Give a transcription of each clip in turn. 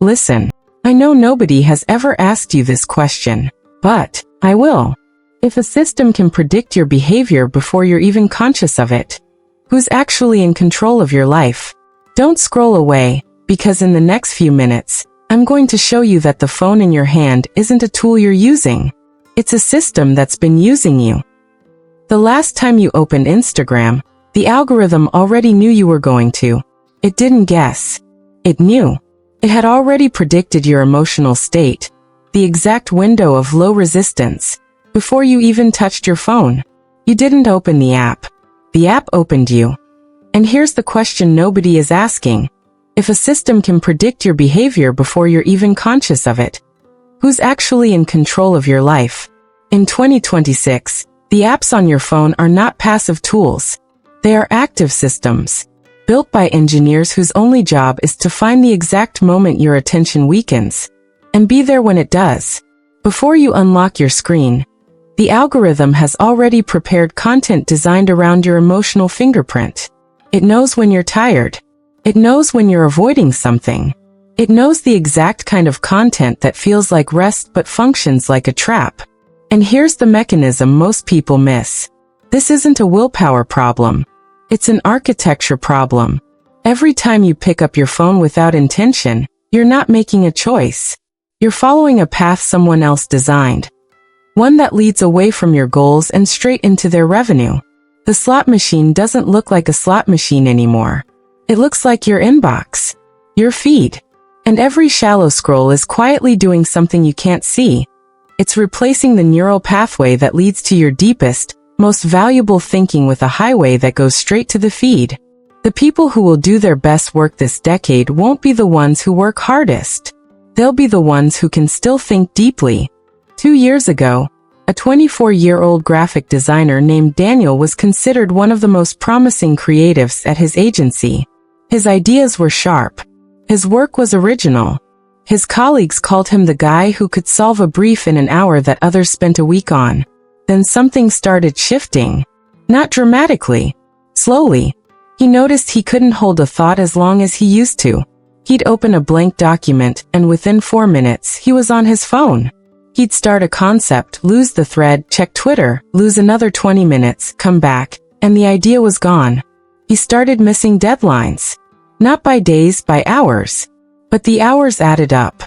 Listen, I know nobody has ever asked you this question, but I will. If a system can predict your behavior before you're even conscious of it, who's actually in control of your life? Don't scroll away, because in the next few minutes, I'm going to show you that the phone in your hand isn't a tool you're using. It's a system that's been using you. The last time you opened Instagram, the algorithm already knew you were going to. It didn't guess. It knew. It had already predicted your emotional state, the exact window of low resistance, before you even touched your phone. You didn't open the app. The app opened you. And here's the question nobody is asking. If a system can predict your behavior before you're even conscious of it, who's actually in control of your life? In 2026, the apps on your phone are not passive tools. They are active systems, built by engineers whose only job is to find the exact moment your attention weakens, and be there when it does. Before you unlock your screen, the algorithm has already prepared content designed around your emotional fingerprint. It knows when you're tired. It knows when you're avoiding something. It knows the exact kind of content that feels like rest but functions like a trap. And here's the mechanism most people miss. This isn't a willpower problem. It's an architecture problem. Every time you pick up your phone without intention, you're not making a choice. You're following a path someone else designed. One that leads away from your goals and straight into their revenue. The slot machine doesn't look like a slot machine anymore. It looks like your inbox, your feed. And every shallow scroll is quietly doing something you can't see. It's replacing the neural pathway that leads to your deepest, most valuable thinking with a highway that goes straight to the feed. The people who will do their best work this decade won't be the ones who work hardest. They'll be the ones who can still think deeply. 2 years ago, a 24-year-old graphic designer named Daniel was considered one of the most promising creatives at his agency. His ideas were sharp. His work was original. His colleagues called him the guy who could solve a brief in an hour that others spent a week on. Then something started shifting. Not dramatically. Slowly. He noticed he couldn't hold a thought as long as he used to. He'd open a blank document, and within 4 minutes, he was on his phone. He'd start a concept, lose the thread, check Twitter, lose another 20 minutes, come back, and the idea was gone. He started missing deadlines. Not by days, by hours. But the hours added up.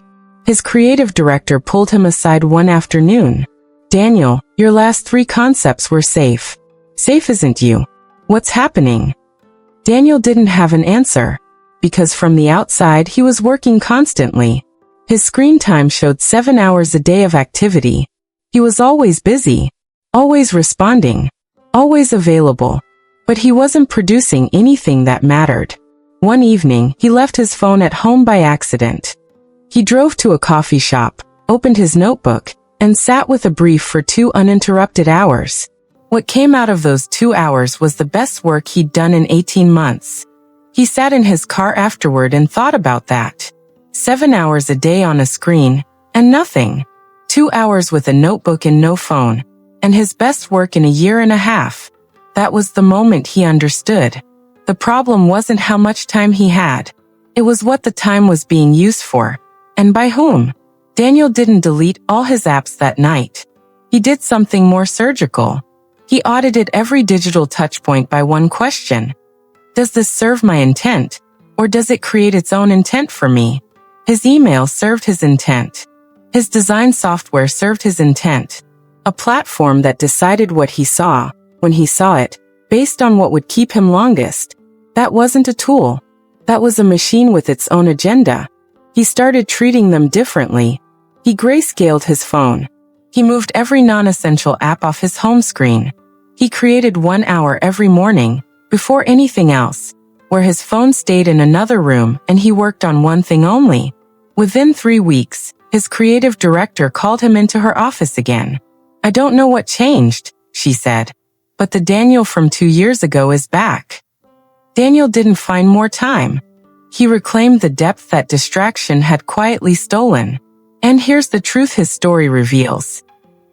His creative director pulled him aside one afternoon. Daniel, your last 3 concepts were safe. Safe isn't you. What's happening? Daniel didn't have an answer. Because from the outside he was working constantly. His screen time showed 7 hours a day of activity. He was always busy. Always responding. Always available. But he wasn't producing anything that mattered. One evening, he left his phone at home by accident. He drove to a coffee shop, opened his notebook, and sat with a brief for 2 uninterrupted hours. What came out of those 2 hours was the best work he'd done in 18 months. He sat in his car afterward and thought about that. 7 hours a day on a screen, and nothing. 2 hours with a notebook and no phone, and his best work in a year and a half. That was the moment he understood. The problem wasn't how much time he had. It was what the time was being used for, and by whom. Daniel didn't delete all his apps that night. He did something more surgical. He audited every digital touchpoint by one question. Does this serve my intent, or does it create its own intent for me? His email served his intent. His design software served his intent. A platform that decided what he saw, when he saw it, based on what would keep him longest. That wasn't a tool. That was a machine with its own agenda. He started treating them differently. He grayscaled his phone. He moved every non-essential app off his home screen. He created 1 hour every morning, before anything else, where his phone stayed in another room and he worked on one thing only. Within 3 weeks, his creative director called him into her office again. "I don't know what changed," she said, "but the Daniel from 2 years ago is back." Daniel didn't find more time. He reclaimed the depth that distraction had quietly stolen. And here's the truth his story reveals.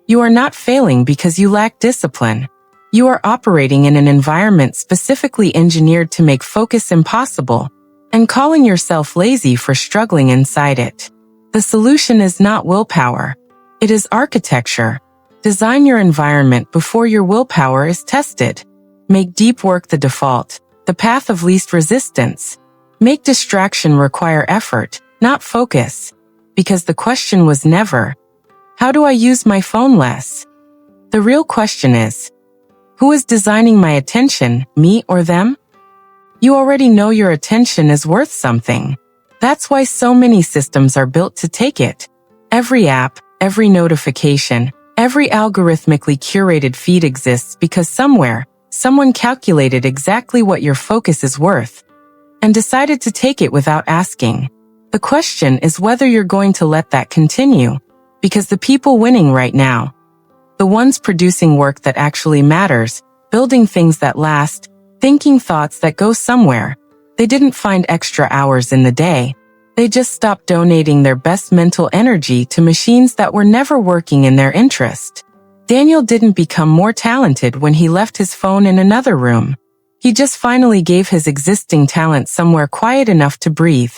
You are not failing because you lack discipline. You are operating in an environment specifically engineered to make focus impossible. and calling yourself lazy for struggling inside it. The solution is not willpower. It is architecture. Design your environment before your willpower is tested. Make deep work the default, the path of least resistance. Make distraction require effort, not focus. Because the question was never, how do I use my phone less? The real question is, who is designing my attention, me or them? You already know your attention is worth something. That's why so many systems are built to take it. Every app, every notification, every algorithmically curated feed exists because somewhere, someone calculated exactly what your focus is worth and decided to take it without asking. The question is whether you're going to let that continue, because the people winning right now, the ones producing work that actually matters, building things that last, thinking thoughts that go somewhere, they didn't find extra hours in the day. They just stopped donating their best mental energy to machines that were never working in their interest. Daniel didn't become more talented when he left his phone in another room. He just finally gave his existing talent somewhere quiet enough to breathe.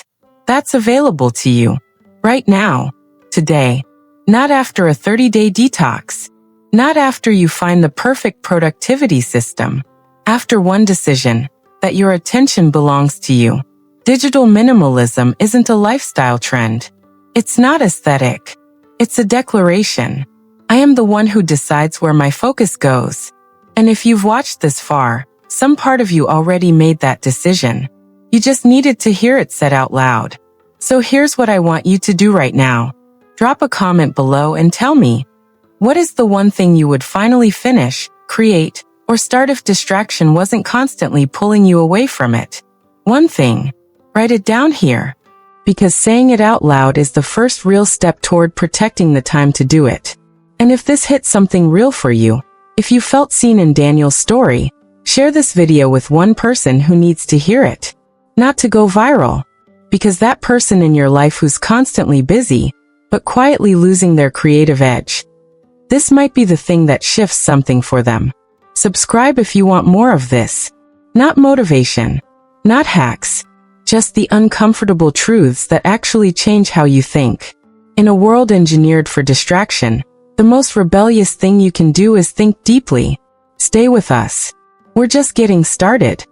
That's available to you. Right now. Today. Not after a 30-day detox. Not after you find the perfect productivity system. After one decision, that your attention belongs to you. Digital minimalism isn't a lifestyle trend. It's not aesthetic. It's a declaration. I am the one who decides where my focus goes. And if you've watched this far, some part of you already made that decision. You just needed to hear it said out loud. So here's what I want you to do right now. Drop a comment below and tell me, what is the one thing you would finally finish, create, or start if distraction wasn't constantly pulling you away from it? One thing. Write it down here. Because saying it out loud is the first real step toward protecting the time to do it. And if this hit something real for you, if you felt seen in Daniel's story, share this video with one person who needs to hear it. Not to go viral. Because that person in your life who's constantly busy, but quietly losing their creative edge. This might be the thing that shifts something for them. Subscribe if you want more of this. Not motivation. Not hacks. Just the uncomfortable truths that actually change how you think. In a world engineered for distraction, the most rebellious thing you can do is think deeply. Stay with us. We're just getting started.